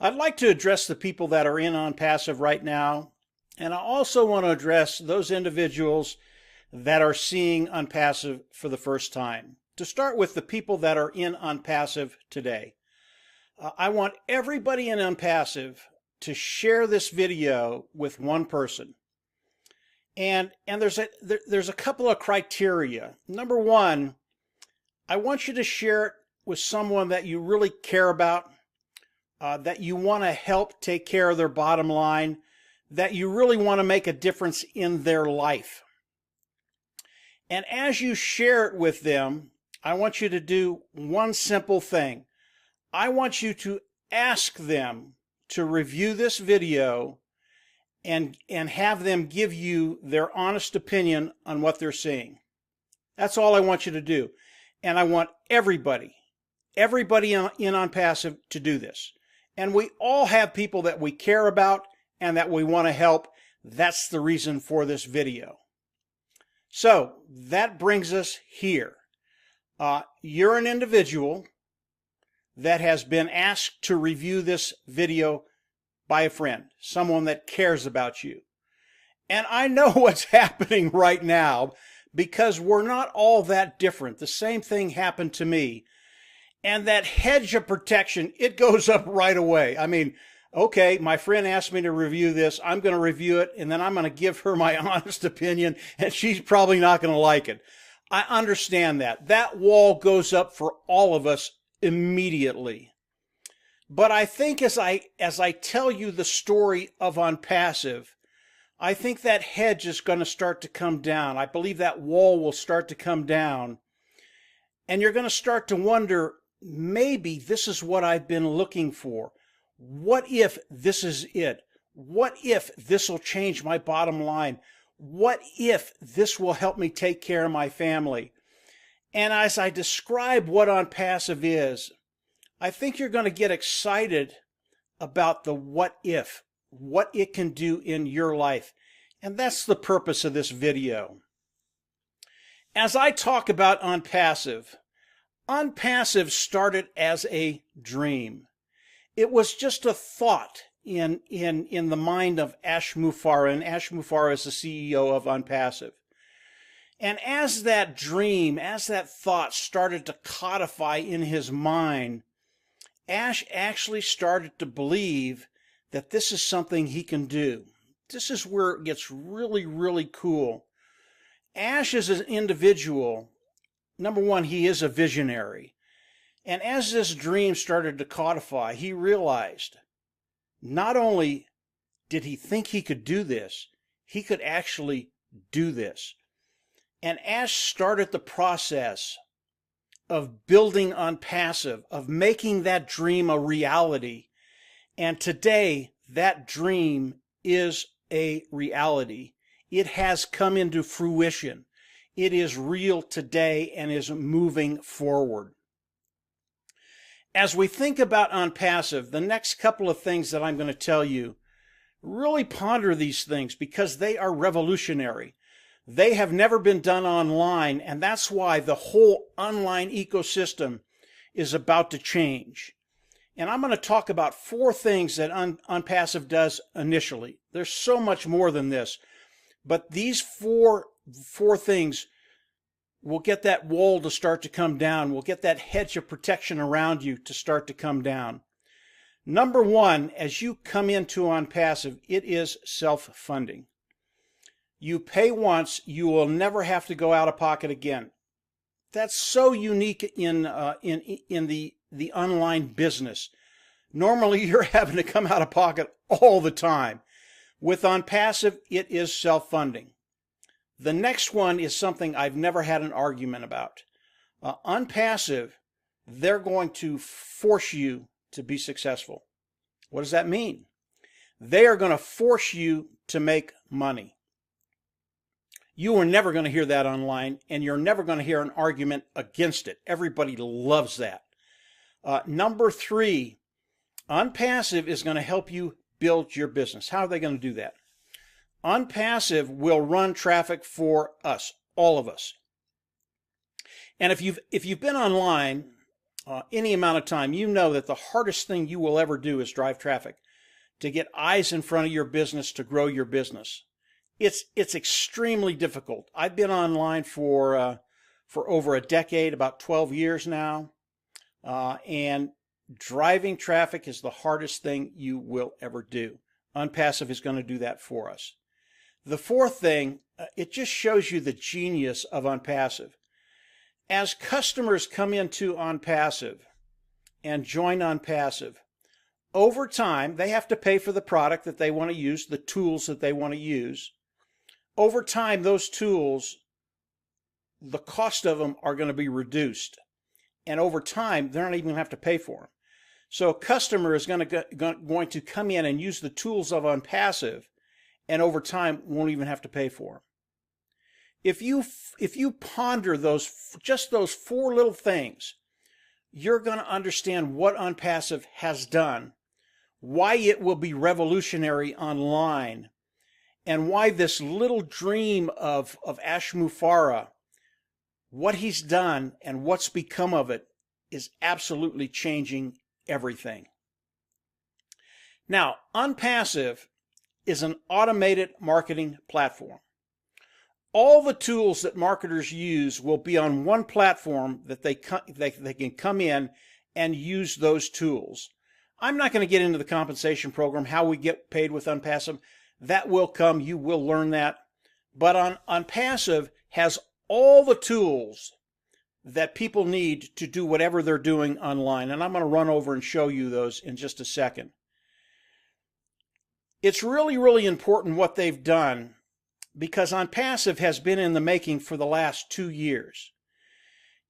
I'd like to address the people that are in ONPASSIVE right now, and I also want to address those individuals that are seeing ONPASSIVE for the first time. To start with, the people that are in ONPASSIVE today. I want everybody in ONPASSIVE to share this video with one person. And there's a couple of criteria. Number one, I want you to share it with someone that you really care about, that you want to help take care of their bottom line, that you really want to make a difference in their life. And as you share it with them, I want you to do one simple thing. I want you to ask them to review this video and have them give you their honest opinion on what they're seeing. That's all I want you to do. And I want everybody in ONPASSIVE to do this. And we all have people that we care about and that we want to help. That's the reason for this video. So that brings us here. You're an individual that has been asked to review this video by a friend, someone that cares about you. And I know what's happening right now because we're not all that different. The same thing happened to me. And that hedge of protection, it goes up right away. I mean, okay, my friend asked me to review this. I'm going to review it, and then I'm going to give her my honest opinion, and she's probably not going to like it. I understand that. That wall goes up for all of us immediately. But I think as I tell you the story of ONPASSIVE, I think that hedge is going to start to come down. I believe that wall will start to come down. And you're going to start to wonder, maybe this is what I've been looking for. What if this is it? What if this will change my bottom line? What if this will help me take care of my family? And as I describe what ONPASSIVE is, I think you're going to get excited about the what if, what it can do in your life. And that's the purpose of this video. As I talk about ONPASSIVE, ONPASSIVE started as a dream. It was just a thought in the mind of Ash Mufareh, and Ash Mufareh is the CEO of ONPASSIVE. And as that dream, as that thought started to codify in his mind, Ash actually started to believe that this is something he can do. This is where it gets really, really cool. Ash is an individual. Number one, he is a visionary. And as this dream started to codify, he realized not only did he think he could do this, he could actually do this. And Ash started the process of building ONPASSIVE, of making that dream a reality. And today, that dream is a reality. It has come into fruition. It is real today and is moving forward. As we think about ONPASSIVE, the next couple of things that I'm going to tell you, really ponder these things because they are revolutionary. They have never been done online, and that's why the whole online ecosystem is about to change. And I'm going to talk about 4 things that ONPASSIVE does initially. There's so much more than this, but these four things will get that wall to start to come down. We'll get that hedge of protection around you to start to come down. Number 1, as you come into ONPASSIVE, it is self-funding. You pay once, you will never have to go out of pocket again. That's so unique in the online business. Normally, you're having to come out of pocket all the time. With ONPASSIVE, it is self-funding. The next one is something I've never had an argument about. ONPASSIVE, they're going to force you to be successful. What does that mean? They are going to force you to make money. You are never going to hear that online, and you're never going to hear an argument against it. Everybody loves that. Number 3, ONPASSIVE is going to help you build your business. How are they going to do that? ONPASSIVE will run traffic for us, all of us. And if you've been online, any amount of time, you know that the hardest thing you will ever do is drive traffic, to get eyes in front of your business, to grow your business. It's extremely difficult. I've been online for over a decade, about 12 years now, and driving traffic is the hardest thing you will ever do. ONPASSIVE is going to do that for us. The fourth thing, it just shows you the genius of ONPASSIVE. As customers come into ONPASSIVE and join ONPASSIVE, over time, they have to pay for the product that they want to use, the tools that they want to use. Over time, those tools, the cost of them are going to be reduced. And over time, they're not even going to have to pay for them. So a customer is going to come in and use the tools of ONPASSIVE, and over time won't even have to pay for them. If you ponder just those four little things, you're going to understand what ONPASSIVE has done, why it will be revolutionary online, and why this little dream of Ash Mufareh, what he's done and what's become of it, is absolutely changing everything. Now, ONPASSIVE is an automated marketing platform. All the tools that marketers use will be on one platform that they can come in and use those tools. I'm not going to get into the compensation program, how we get paid with ONPASSIVE. That will come. You will learn that. But ONPASSIVE has all the tools that people need to do whatever they're doing online. And I'm going to run over and show you those in just a second. It's really, really important what they've done, because ONPASSIVE has been in the making for the last 2 years.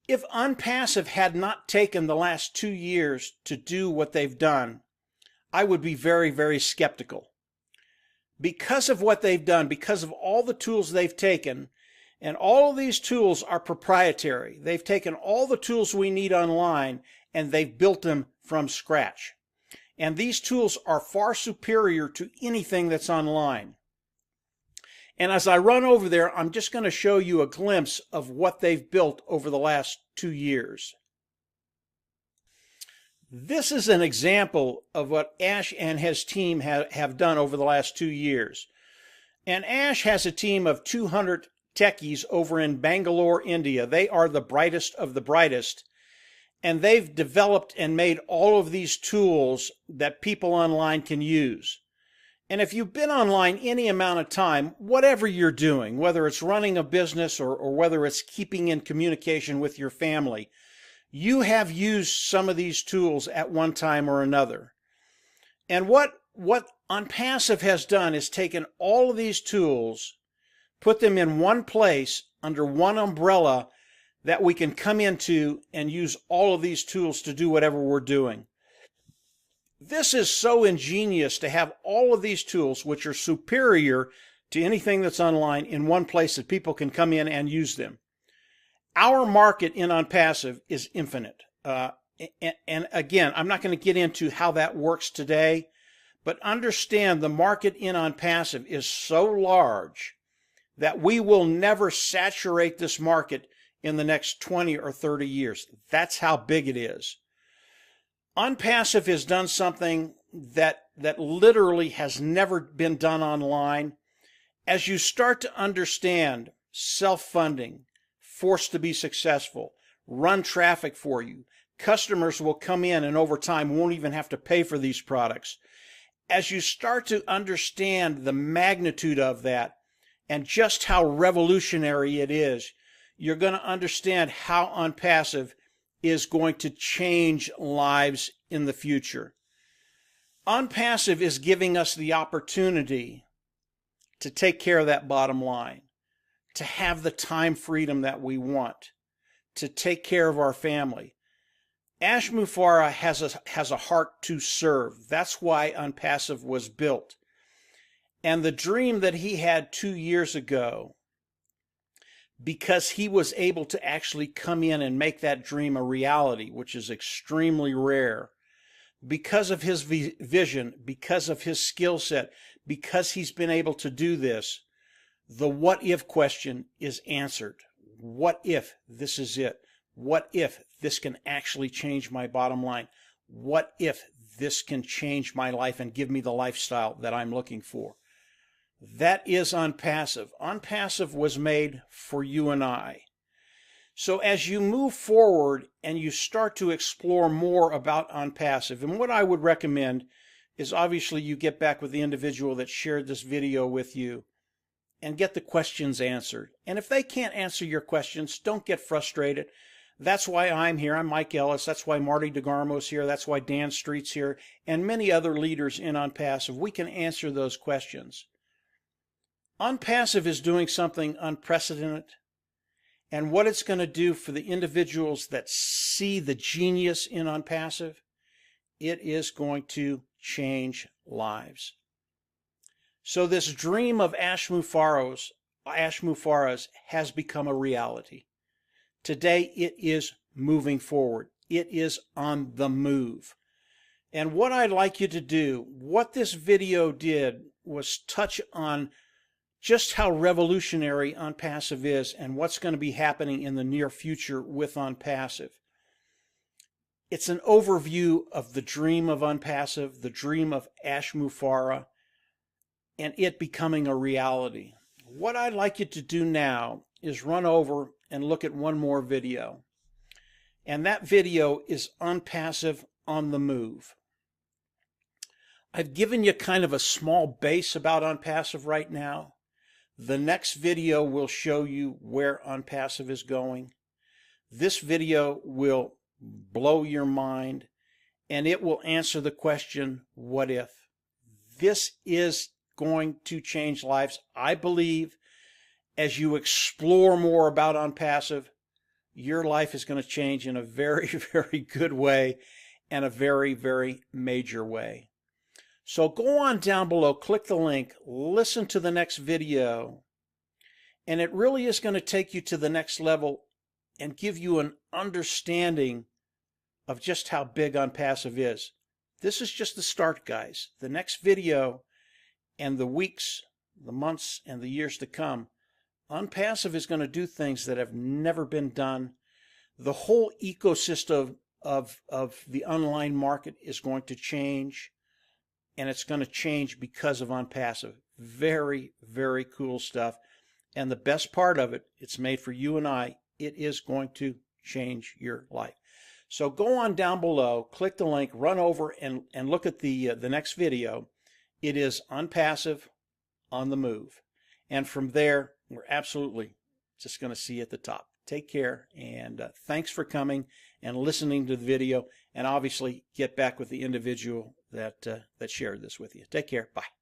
If ONPASSIVE had not taken the last 2 years to do what they've done, I would be very, very skeptical. Because of what they've done, because of all the tools they've taken, and all of these tools are proprietary. They've taken all the tools we need online and they've built them from scratch. And these tools are far superior to anything that's online. And as I run over there, I'm just going to show you a glimpse of what they've built over the last 2 years. This is an example of what Ash and his team have done over the last 2 years. And Ash has a team of 200 techies over in Bangalore, India. They are the brightest of the brightest. And they've developed and made all of these tools that people online can use. And if you've been online any amount of time, whatever you're doing, whether it's running a business or whether it's keeping in communication with your family, you have used some of these tools at one time or another. And what ONPASSIVE has done is taken all of these tools, put them in one place under one umbrella that we can come into and use all of these tools to do whatever we're doing. This is so ingenious to have all of these tools, which are superior to anything that's online, in one place that people can come in and use them. Our market in ONPASSIVE is infinite. And again, I'm not going to get into how that works today, but understand the market in ONPASSIVE is so large that we will never saturate this market in the next 20 or 30 years. That's how big it is. ONPASSIVE has done something that literally has never been done online. As you start to understand self-funding, forced to be successful, run traffic for you, customers will come in and over time won't even have to pay for these products. As you start to understand the magnitude of that and just how revolutionary it is, you're going to understand how ONPASSIVE is going to change lives in the future. ONPASSIVE is giving us the opportunity to take care of that bottom line, to have the time freedom that we want, to take care of our family. Ash Mufareh has a heart to serve. That's why ONPASSIVE was built. And the dream that he had 2 years ago, because he was able to actually come in and make that dream a reality, which is extremely rare, because of his vision, because of his skill set, because he's been able to do this, the what if question is answered. What if this is it? What if this can actually change my bottom line? What if this can change my life and give me the lifestyle that I'm looking for? That is ONPASSIVE. ONPASSIVE was made for you and I. So as you move forward and you start to explore more about ONPASSIVE, and what I would recommend is obviously you get back with the individual that shared this video with you and get the questions answered. And if they can't answer your questions, don't get frustrated. That's why I'm here. I'm Mike Ellis. That's why Marty DeGarmo's here. That's why Dan Street's here, and many other leaders in ONPASSIVE. We can answer those questions. ONPASSIVE is doing something unprecedented, and what it's going to do for the individuals that see the genius in ONPASSIVE, it is going to change lives. So this dream of Ash Mufareh's has become a reality. Today it is moving forward. It is on the move. And what I'd like you to do, what this video did was touch on just how revolutionary ONPASSIVE is and what's going to be happening in the near future with ONPASSIVE. It's an overview of the dream of ONPASSIVE, the dream of Ash Mufareh, and it becoming a reality. What I'd like you to do now is run over and look at one more video. And that video is ONPASSIVE on the move. I've given you kind of a small base about ONPASSIVE right now. The next video will show you where ONPASSIVE is going. This video will blow your mind, and it will answer the question, what if? This is going to change lives. I believe as you explore more about ONPASSIVE, your life is going to change in a very, very good way and a very, very major way. So go on down below, click the link, listen to the next video, and it really is going to take you to the next level and give you an understanding of just how big ONPASSIVE is. This is just the start, guys. The next video and the weeks, the months, and the years to come, ONPASSIVE is going to do things that have never been done. The whole ecosystem of the online market is going to change, and it's going to change because of ONPASSIVE. Very, very cool stuff. And the best part of it, it's made for you and I. It is going to change your life. So go on down below, click the link, run over and look at the next video. It is ONPASSIVE on the move. And from there, we're absolutely just going to see you at the top. Take care, and thanks for coming and listening to the video, and obviously get back with the individual that shared this with you. Take care. Bye.